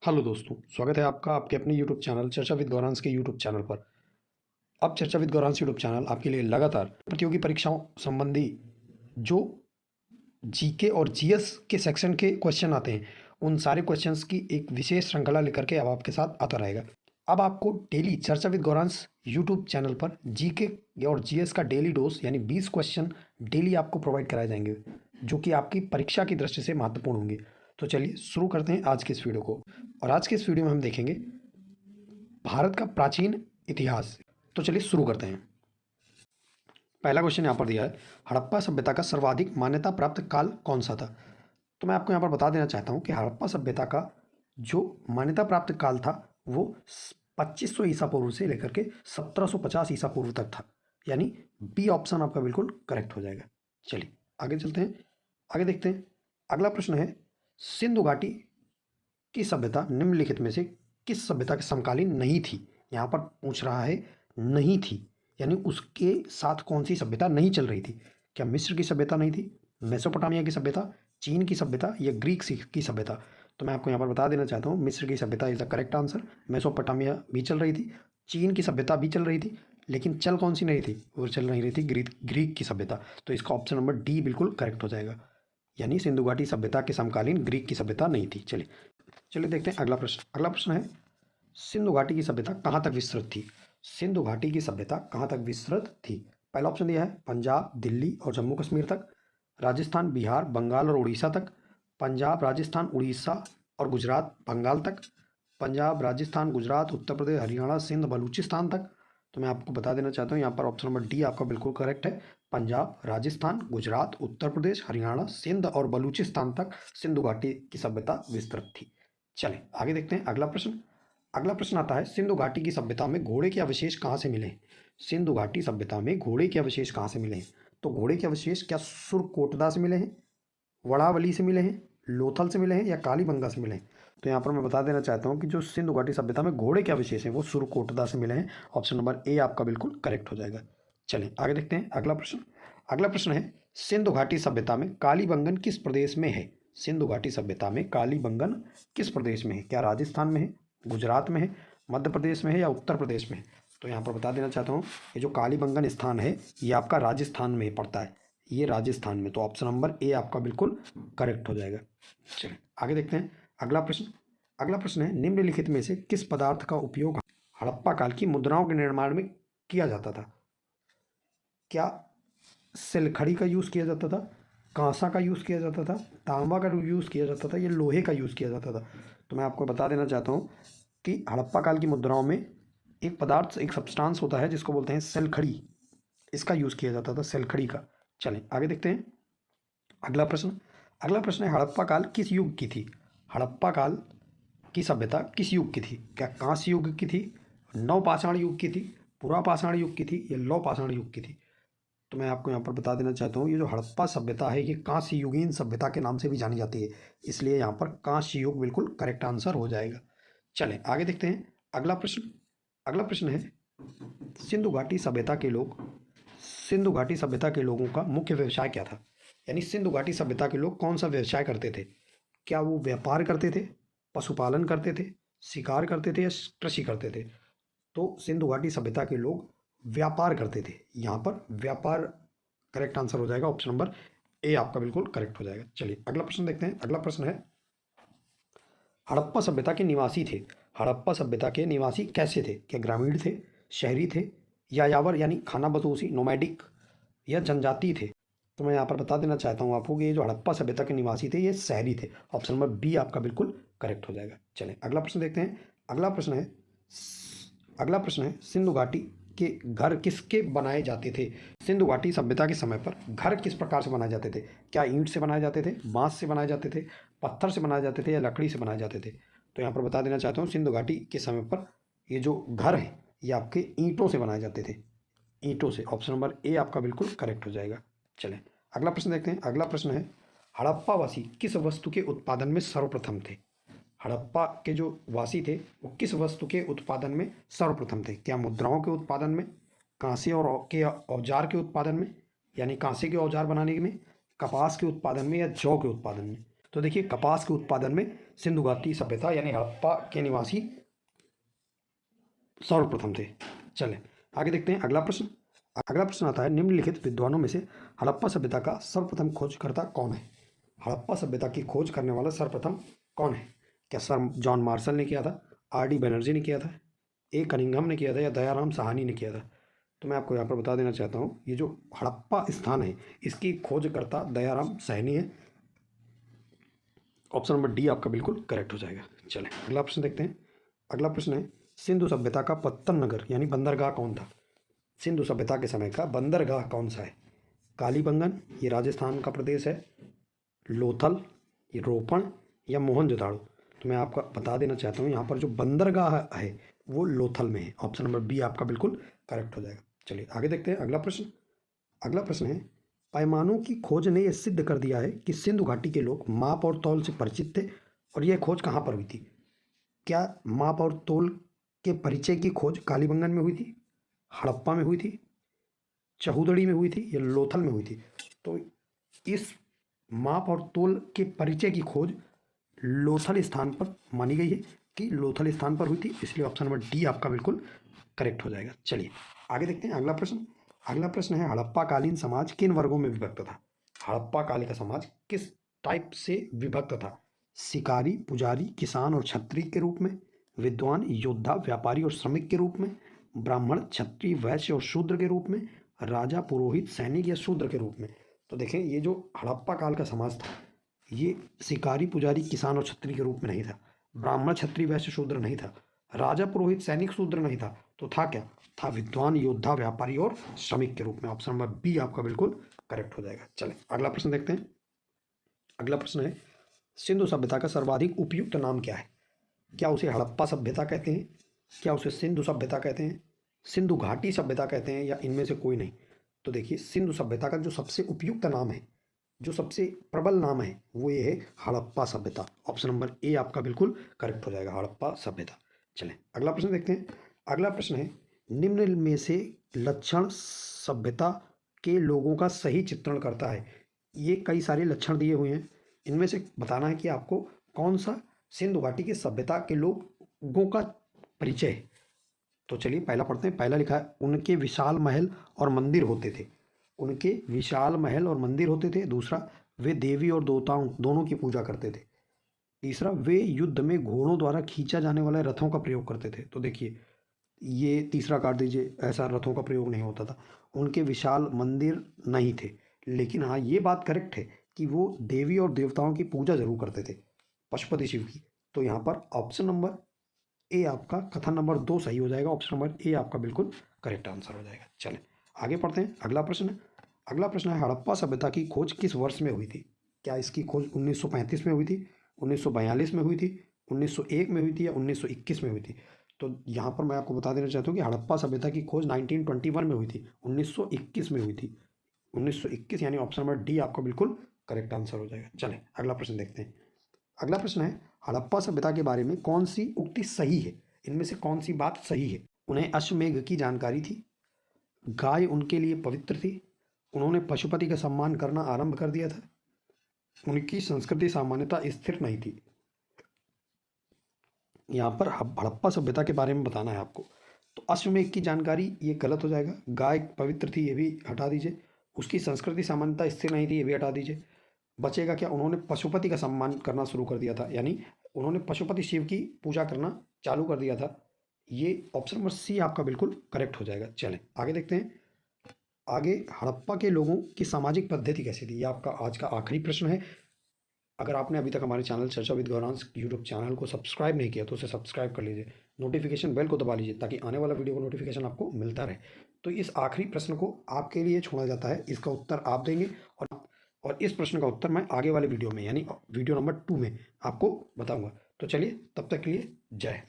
Hello दोस्तों, स्वागत है आपका आपके अपने यूट्यूब चैनल चर्चा विद गौरांश के यूट्यूब चैनल पर। अब चर्चा विद गौरांश यूट्यूब चैनल आपके लिए लगातार प्रतियोगी परीक्षाओं संबंधी जो जीके और जीएस के सेक्शन के क्वेश्चन आते हैं, उन सारे क्वेश्चंस की एक विशेष श्रृंखला लेकर के अब आपके साथ आता रहेगा। अब आपको डेली चर्चा विद गौरांश यूट्यूब चैनल पर जीके और जीएस का डेली डोज यानी 20 क्वेश्चन डेली आपको प्रोवाइड कराए जाएंगे, जो कि आपकी परीक्षा की दृष्टि से महत्वपूर्ण होंगे। तो चलिए शुरू करते हैं आज के इस वीडियो को। और आज के इस वीडियो में हम देखेंगे भारत का प्राचीन इतिहास। तो चलिए शुरू करते हैं। पहला क्वेश्चन यहाँ पर दिया है, हड़प्पा सभ्यता का सर्वाधिक मान्यता प्राप्त काल कौन सा था। तो मैं आपको यहाँ पर बता देना चाहता हूँ कि हड़प्पा सभ्यता का जो मान्यता प्राप्त काल था वो 2500 ईसा पूर्व से लेकर के 1750 ईसा पूर्व तक था, यानी बी ऑप्शन आपका बिल्कुल करेक्ट हो जाएगा। चलिए आगे चलते हैं, आगे देखते हैं। अगला प्रश्न है, सिंधु घाटी की सभ्यता निम्नलिखित में से किस सभ्यता के समकालीन नहीं थी। यहाँ पर पूछ रहा है नहीं थी, यानी उसके साथ कौन सी सभ्यता नहीं चल रही थी। क्या मिस्र की सभ्यता नहीं थी, मेसोपोटामिया की सभ्यता, चीन की सभ्यता या ग्रीक की सभ्यता। तो मैं आपको यहाँ पर बता देना चाहता हूँ मिस्र की सभ्यता is the correct answer. Mesopotamia भी चल रही थी, चीन की सभ्यता भी चल रही थी, लेकिन चल कौन सी नहीं थी, वो चल नहीं रही थी ग्रीक की सभ्यता। तो इसका ऑप्शन नंबर डी बिल्कुल करेक्ट हो जाएगा, यानी सिंधु घाटी सभ्यता के समकालीन ग्रीक की सभ्यता नहीं थी। चलिए देखते हैं अगला प्रश्न। अगला प्रश्न है, सिंधु घाटी की सभ्यता कहाँ तक विस्तृत थी। सिंधु घाटी की सभ्यता कहाँ तक विस्तृत थी। पहला ऑप्शन दिया है पंजाब, दिल्ली और जम्मू कश्मीर तक, राजस्थान, बिहार, बंगाल और उड़ीसा तक, पंजाब, राजस्थान, उड़ीसा और गुजरात, बंगाल तक, पंजाब, राजस्थान, गुजरात, उत्तर प्रदेश, हरियाणा, सिंध, बलूचिस्तान तक। तो मैं आपको बता देना चाहता हूँ यहाँ पर ऑप्शन नंबर डी आपका बिल्कुल करेक्ट है। पंजाब, राजस्थान, गुजरात, उत्तर प्रदेश, हरियाणा, सिंध और बलूचिस्तान तक सिंधु घाटी की सभ्यता विस्तृत थी। चलें आगे देखते हैं अगला प्रश्न। अगला प्रश्न आता है, सिंधु घाटी की सभ्यता में घोड़े के अवशेष कहाँ से मिले हैं। सिंधु घाटी सभ्यता में घोड़े के अवशेष कहाँ से मिले हैं। तो घोड़े के अवशेष क्या सुरकोटदा से मिले हैं, वड़ावली से मिले हैं, लोथल से मिले हैं या कालीबंगा से मिले हैं। तो यहाँ पर मैं बता देना चाहता हूँ कि जो सिंधु घाटी सभ्यता में घोड़े के अवशेष हैं वो सुरकोटदा से मिले हैं। ऑप्शन नंबर ए आपका बिल्कुल करेक्ट हो जाएगा। चलें आगे देखते हैं अगला प्रश्न। अगला प्रश्न है, सिंधु घाटी सभ्यता में कालीबंगन किस प्रदेश में है। सिंधु घाटी सभ्यता में कालीबंगन किस प्रदेश में है। क्या राजस्थान में है, गुजरात में है, मध्य प्रदेश में है या उत्तर प्रदेश में है। तो यहाँ पर बता देना चाहता हूँ ये जो कालीबंगन स्थान है ये आपका राजस्थान में पड़ता है, ये राजस्थान में। तो ऑप्शन नंबर ए आपका बिल्कुल करेक्ट हो जाएगा। चलिए आगे देखते हैं अगला प्रश्न। अगला प्रश्न है, निम्नलिखित में से किस पदार्थ का उपयोग हड़प्पा काल की मुद्राओं के निर्माण में किया जाता था। क्या सिलखड़ी का यूज़ किया जाता था, कांसा का यूज़ किया जाता था, तांबा का यूज़ किया जाता था या लोहे का यूज़ किया जाता था। तो मैं आपको बता देना चाहता हूँ कि हड़प्पा काल की मुद्राओं में एक पदार्थ, एक सब्सटेंस होता है जिसको बोलते हैं सिलखड़ी, इसका यूज़ किया जाता था, सिलखड़ी का। चलें आगे देखते हैं अगला प्रश्न। अगला प्रश्न है, हड़प्पा काल किस युग की थी। हड़प्पा काल की सभ्यता किस युग की थी। क्या कांस्य युग की थी, नवपाषाण युग की थी, पुरापाषाण युग की थी या लौह पाषाण युग की थी। तो मैं आपको यहाँ पर बता देना चाहता हूँ ये जो हड़प्पा सभ्यता है ये कांस्य युगीन सभ्यता के नाम से भी जानी जाती है, इसलिए यहाँ पर कांस्य युग बिल्कुल करेक्ट आंसर हो जाएगा। चलें आगे देखते हैं अगला प्रश्न। अगला प्रश्न है, सिंधु घाटी सभ्यता के लोग, सिंधु घाटी सभ्यता के लोगों का मुख्य व्यवसाय क्या था। यानी सिंधु घाटी सभ्यता के लोग कौन सा व्यवसाय करते थे। क्या वो व्यापार करते थे, पशुपालन करते थे, शिकार करते थे या कृषि करते थे। तो सिंधु घाटी सभ्यता के लोग व्यापार करते थे, यहाँ पर व्यापार करेक्ट आंसर हो जाएगा। ऑप्शन नंबर ए आपका बिल्कुल करेक्ट हो जाएगा। चलिए अगला प्रश्न देखते हैं। अगला प्रश्न है, हड़प्पा सभ्यता के निवासी थे, हड़प्पा सभ्यता के निवासी कैसे थे। क्या ग्रामीण थे, शहरी थे, यायावर यानी खाना बदोशी नोमैडिक या जनजातीय थे। तो मैं यहाँ पर बता देना चाहता हूँ आपको कि ये जो हड़प्पा सभ्यता के निवासी थे ये शहरी थे। ऑप्शन नंबर बी आपका बिल्कुल करेक्ट हो जाएगा। चलें अगला प्रश्न देखते हैं। अगला प्रश्न है, अगला प्रश्न है, सिंधु घाटी के घर किसके बनाए जाते थे। सिंधु घाटी सभ्यता के समय पर घर किस प्रकार से बनाए जाते थे। क्या ईंट से बनाए जाते थे, बांस से बनाए जाते थे, पत्थर से बनाए जाते थे या लकड़ी से बनाए जाते थे। तो यहाँ पर बता देना चाहता हूँ सिंधु घाटी के समय पर ये जो घर है ये आपके ईंटों से बनाए जाते थे, ईंटों से। ऑप्शन नंबर ए आपका बिल्कुल करेक्ट हो जाएगा। चलें अगला प्रश्न देखते हैं। अगला प्रश्न है, हड़प्पावासी किस वस्तु के उत्पादन में सर्वप्रथम थे। हड़प्पा के जो वासी थे वो किस वस्तु के उत्पादन में सर्वप्रथम थे। क्या मुद्राओं के उत्पादन में, कांसे और के औजार के उत्पादन में यानी कांसे के औजार बनाने में, कपास के उत्पादन में या जौ के उत्पादन में। तो देखिए कपास के उत्पादन में सिंधु घाटी सभ्यता यानी हड़प्पा के निवासी सर्वप्रथम थे। चलें आगे देखते हैं अगला प्रश्न। अगला प्रश्न आता है, निम्नलिखित विद्वानों में से हड़प्पा सभ्यता का सर्वप्रथम खोजकर्ता कौन है? हड़प्पा सभ्यता की खोज करने वाला सर्वप्रथम कौन है? क्या सर जॉन मार्शल ने किया था, आर.डी. बनर्जी ने किया था, ए कनिंघम ने किया था, या दयाराम साहनी ने किया था? तो मैं आपको यहाँ पर बता देना चाहता हूँ, ये जो हड़प्पा स्थान है इसकी खोजकर्ता दयाराम साहनी है। ऑप्शन नंबर डी आपका बिल्कुल करेक्ट हो जाएगा। चलें अगला प्रश्न देखते हैं। अगला प्रश्न है, सिंधु सभ्यता का पत्तन नगर यानी बंदरगाह कौन था? सिंधु सभ्यता के समय का बंदरगाह कौन सा है? कालीबंगन, ये राजस्थान का प्रदेश है, लोथल, ये रोपण, या मोहनजोदाड़ो? तो मैं आपका बता देना चाहता हूँ, यहाँ पर जो बंदरगाह है वो लोथल में है। ऑप्शन नंबर बी आपका बिल्कुल करेक्ट हो जाएगा। चलिए आगे देखते हैं अगला प्रश्न। अगला प्रश्न है, पैमानों की खोज ने यह सिद्ध कर दिया है कि सिंधु घाटी के लोग माप और तौल से परिचित थे, और यह खोज कहाँ पर हुई थी? क्या माप और तौल के परिचय की खोज कालीबंगन में हुई थी, हड़प्पा में हुई थी, चहुदड़ी में हुई थी, या लोथल में हुई थी? तो इस माप और तौल के परिचय की खोज लोथल स्थान पर मानी गई है कि लोथल स्थान पर हुई थी, इसलिए ऑप्शन नंबर डी आपका बिल्कुल करेक्ट हो जाएगा। चलिए आगे देखते हैं अगला प्रश्न। अगला प्रश्न है, हड़प्पा कालीन समाज किन वर्गों में विभक्त था? हड़प्पा कालीन का समाज किस टाइप से विभक्त था? शिकारी, पुजारी, किसान और क्षत्रिय के रूप में, विद्वान, योद्धा, व्यापारी और श्रमिक के रूप में, ब्राह्मण, क्षत्रिय, वैश्य और शूद्र के रूप में, राजा, पुरोहित, सैनिक या शूद्र के रूप में? तो देखें, ये जो हड़प्पा काल का समाज था ये शिकारी, पुजारी, किसान और क्षत्रिय के रूप में नहीं था, ब्राह्मण, क्षत्रिय, वैश्य, शूद्र नहीं था, राजा, पुरोहित, सैनिक, शूद्र नहीं था, तो था क्या? था विद्वान, योद्धा, व्यापारी और श्रमिक के रूप में। ऑप्शन नंबर बी आपका बिल्कुल करेक्ट हो जाएगा। चलें अगला प्रश्न देखते हैं। अगला प्रश्न है, सिंधु सभ्यता का सर्वाधिक उपयुक्त नाम क्या है? क्या उसे हड़प्पा सभ्यता कहते हैं, क्या उसे सिंधु सभ्यता कहते हैं, सिंधु घाटी सभ्यता कहते हैं, या इनमें से कोई नहीं? तो देखिए, सिंधु सभ्यता का जो सबसे उपयुक्त नाम है, जो सबसे प्रबल नाम है, वो ये है हड़प्पा सभ्यता। ऑप्शन नंबर ए आपका बिल्कुल करेक्ट हो जाएगा, हड़प्पा सभ्यता। चलें अगला प्रश्न देखते हैं। अगला प्रश्न है, निम्न में से लक्षण सभ्यता के लोगों का सही चित्रण करता है? ये कई सारे लक्षण दिए हुए हैं, इनमें से बताना है कि आपको कौन सा सिंधु घाटी की सभ्यता के लोगों का परिचय है। तो चलिए पहला पढ़ते हैं। पहला लिखा है, उनके विशाल महल और मंदिर होते थे। उनके विशाल महल और मंदिर होते थे। दूसरा, वे देवी और देवताओं दोनों की पूजा करते थे। तीसरा, वे युद्ध में घोड़ों द्वारा खींचा जाने वाले रथों का प्रयोग करते थे। तो देखिए, ये तीसरा काट दीजिए, ऐसा रथों का प्रयोग नहीं होता था। उनके विशाल मंदिर नहीं थे, लेकिन हाँ ये बात करेक्ट है कि वो देवी और देवताओं की पूजा जरूर करते थे, पशुपति शिव की। तो यहाँ पर ऑप्शन नंबर ए आपका, कथन नंबर 2 सही हो जाएगा। ऑप्शन नंबर ए आपका बिल्कुल करेक्ट आंसर हो जाएगा। चलें आगे पढ़ते हैं। अगला प्रश्न। अगला प्रश्न है, हड़प्पा सभ्यता की खोज किस वर्ष में हुई थी? क्या इसकी खोज 1935 में हुई थी, 1942 में हुई थी, 1901 में हुई थी, या 1921 में हुई थी? तो यहाँ पर मैं आपको बता देना चाहता हूँ कि हड़प्पा सभ्यता की खोज 1921 में हुई थी, 1921 में हुई थी। 1921 यानी ऑप्शन नंबर डी आपका बिल्कुल करेक्ट आंसर हो जाएगा। चलें अगला प्रश्न देखते हैं। अगला प्रश्न है, हड़प्पा सभ्यता के बारे में कौन सी उक्ति सही है? इनमें से कौन सी बात सही है? उन्हें अश्वमेघ की जानकारी थी, गाय उनके लिए पवित्र थी, उन्होंने पशुपति का सम्मान करना आरंभ कर दिया था, उनकी संस्कृति सामान्यता स्थिर नहीं थी। यहाँ पर हड़प्पा सभ्यता के बारे में बताना है आपको। तो अश्वमेघ की जानकारी ये गलत हो जाएगा, गाय पवित्र थी ये भी हटा दीजिए, उसकी संस्कृति सामान्यता स्थिर नहीं थी ये भी हटा दीजिए। बचेगा क्या? उन्होंने पशुपति का सम्मान करना शुरू कर दिया था, यानी उन्होंने पशुपति शिव की पूजा करना चालू कर दिया था। ये ऑप्शन नंबर सी आपका बिल्कुल करेक्ट हो जाएगा। चलें आगे देखते हैं। आगे, हड़प्पा के लोगों की सामाजिक पद्धति कैसी थी? ये आपका आज का आखिरी प्रश्न है। अगर आपने अभी तक हमारे चैनल चर्चा विद गौरांश यूट्यूब चैनल को सब्सक्राइब नहीं किया तो उसे सब्सक्राइब कर लीजिए, नोटिफिकेशन बेल को दबा लीजिए ताकि आने वाला वीडियो का नोटिफिकेशन आपको मिलता रहे। तो इस आखिरी प्रश्न को आपके लिए छोड़ा जाता है, इसका उत्तर आप देंगे, और इस प्रश्न का उत्तर मैं आगे वाले वीडियो में यानी वीडियो नंबर 2 में आपको बताऊंगा। तो चलिए तब तक के लिए जय हिंद।